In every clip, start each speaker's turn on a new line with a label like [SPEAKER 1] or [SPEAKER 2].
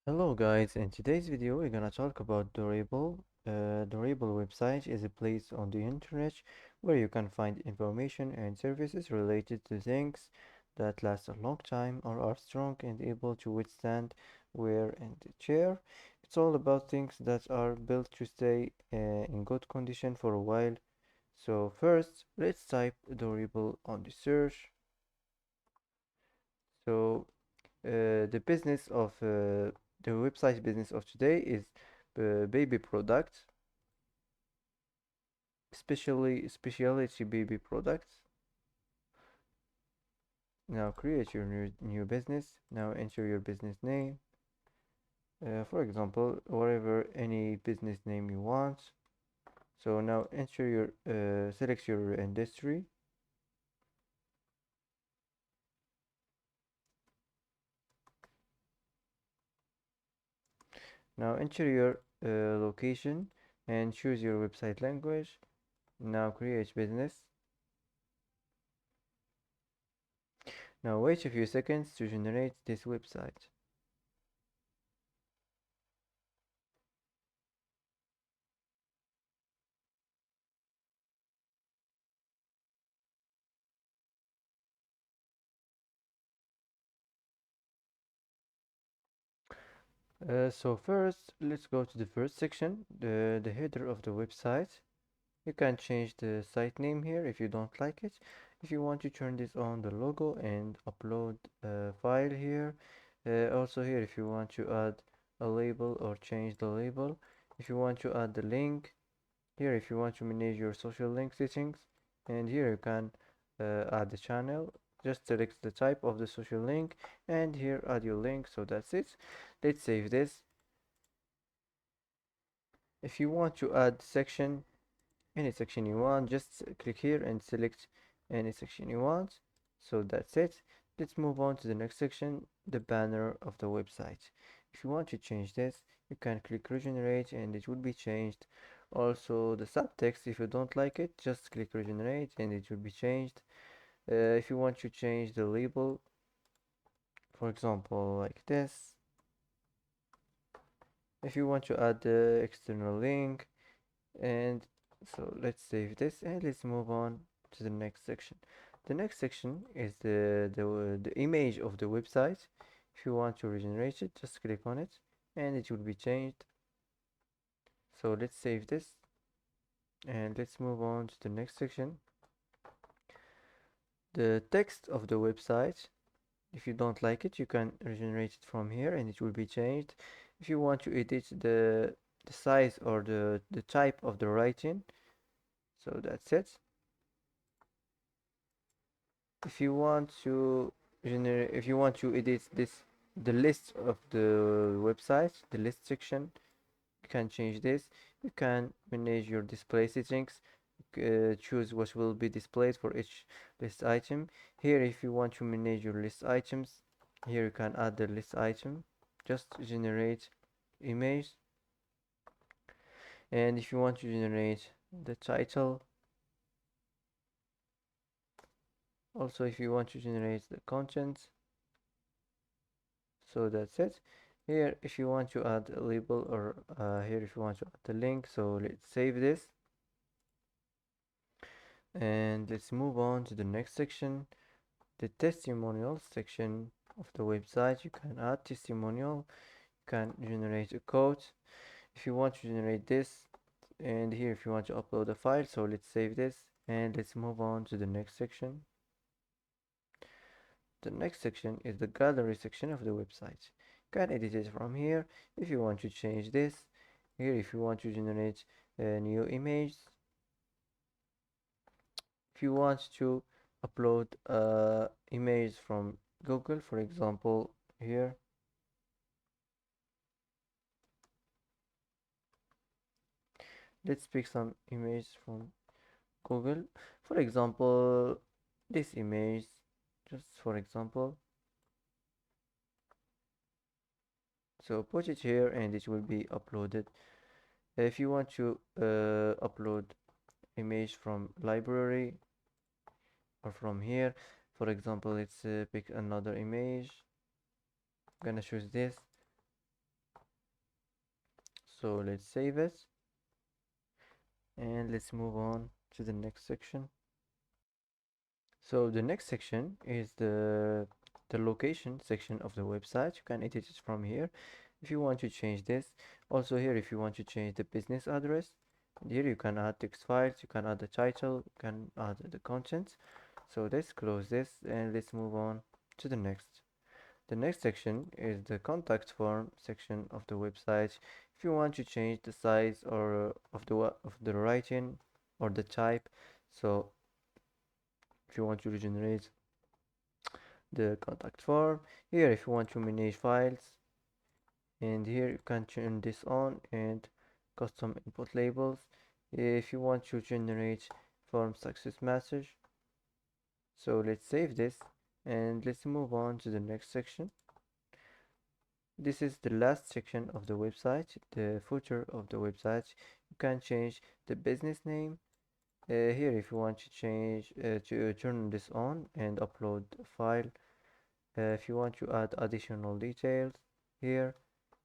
[SPEAKER 1] Hello guys, in today's video we're gonna talk about Durable. Durable website is a place on the internet where you can find information and services related to things that last a long time or are strong and able to withstand wear and tear. It's all about things that are built to stay in good condition for a while. So first, let's type Durable on the search. So the business of the website business of today is baby products, especially specialty baby products. Now create your new business. Now enter your business name. For example, whatever any business name you want. So now enter your select your industry. Now enter your location and choose your website language. Now create business. Now wait a few seconds to generate this website. So first, let's go to the first section, the header of the website. You can change the site name here if you don't like it. If you want to turn this on the logo and upload a file here. Also here if you want to add a label or change the label. If you want to add the link. Here if you want to manage your social link settings. And here you can add the channel. Just select the type of the social link and here add your link. So that's it. Let's save this. If you want to add section, any section you want, just click here and select any section you want. So that's it. Let's move on to the next section, the banner of the website. If you want to change this, you can click regenerate and it will be changed. Also the subtext, if you don't like it, just click regenerate and it will be changed. If you want to change the label, for example, like this. If you want to add the external link, and so let's save this and let's move on to the next section. The next section is the image of the website. If you want to regenerate it, just click on it and it will be changed. So let's save this and let's move on to the next section. The text of the website. If you don't like it, you can regenerate it from here and it will be changed. If you want to edit the size or the type of the writing, so that's it. If you want to if you want to edit the list of the website, the list section, you can change this. You can manage your display settings, choose what will be displayed for each list item. Here if you want to manage your list items, here you can add the list item, just generate image. And if you want to generate the title, also if you want to generate the content, so that's it. Here if you want to add a label or here if you want to add the link, so let's save this and let's move on to the next section, the testimonial section of the website. You can add testimonial, you can generate a code if you want to generate this, and here if you want to upload a file. So let's save this and let's move on to the next section. The next section is the gallery section of the website. You can edit it from here if you want to change this. Here if you want to generate a new image. If you want to upload image from Google, for example, here. Let's pick some image from Google. For example, this image, just for example. So put it here and it will be uploaded. If you want to upload image from library or from here, for example, let's pick another image. I'm gonna choose this So let's save it and let's move on to the next section. So the next section is the location section of the website. You can edit it from here if you want to change this. Also here, if you want to change the business address, here you can add text files, you can add the title, you can add the content. So let's close this and let's move on to the next. The next section is the contact form section of the website. If you want to change the size or of the writing or the type, so if you want to regenerate the contact form here, if you want to manage files, and here you can turn this on and custom input labels. If you want to generate form success message, so let's save this and let's move on to the next section. This is the last section of the website, the footer of the website. You can change the business name. Here, if you want to change to turn this on and upload a file, if you want to add additional details, here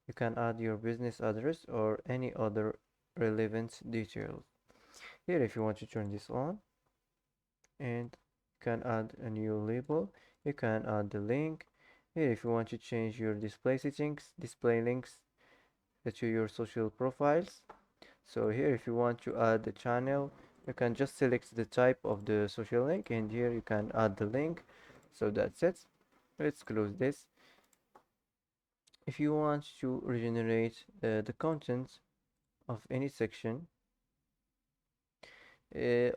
[SPEAKER 1] you can add your business address or any other relevant details. Here, if you want to turn this on, and you can add a new label, you can add the link. Here, if you want to change your display settings, display links to your social profiles. So here, if you want to add the channel, you can just select the type of the social link, and here you can add the link. So that's it. Let's close this. If you want to regenerate the content of any section,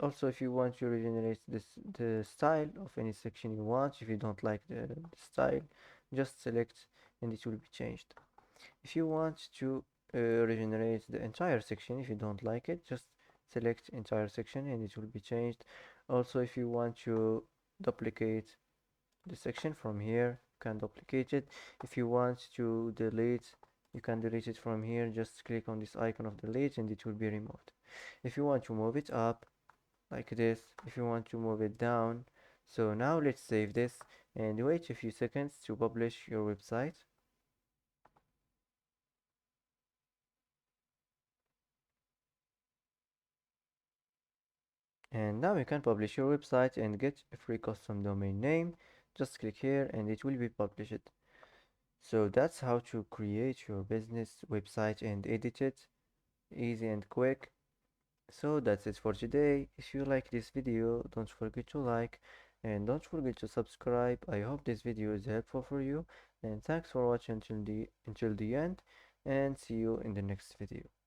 [SPEAKER 1] also if you want to regenerate the style of any section you want, if you don't like the style, just select and it will be changed. If you want to regenerate the entire section, if you don't like it, just select entire section and it will be changed. Also, if you want to duplicate the section from here, you can duplicate it. If you want to delete, you can delete it from here. Just click on this icon of delete and it will be removed. If you want to move it up like this, if you want to move it down. So now let's save this and wait a few seconds to publish your website. And now you can publish your website and get a free custom domain name. Just click here and it will be published. So that's how to create your business website and edit it. Easy and quick. So that's it for today. If you like this video, don't forget to like and don't forget to subscribe. I hope this video is helpful for you and thanks for watching until the end and see you in the next video.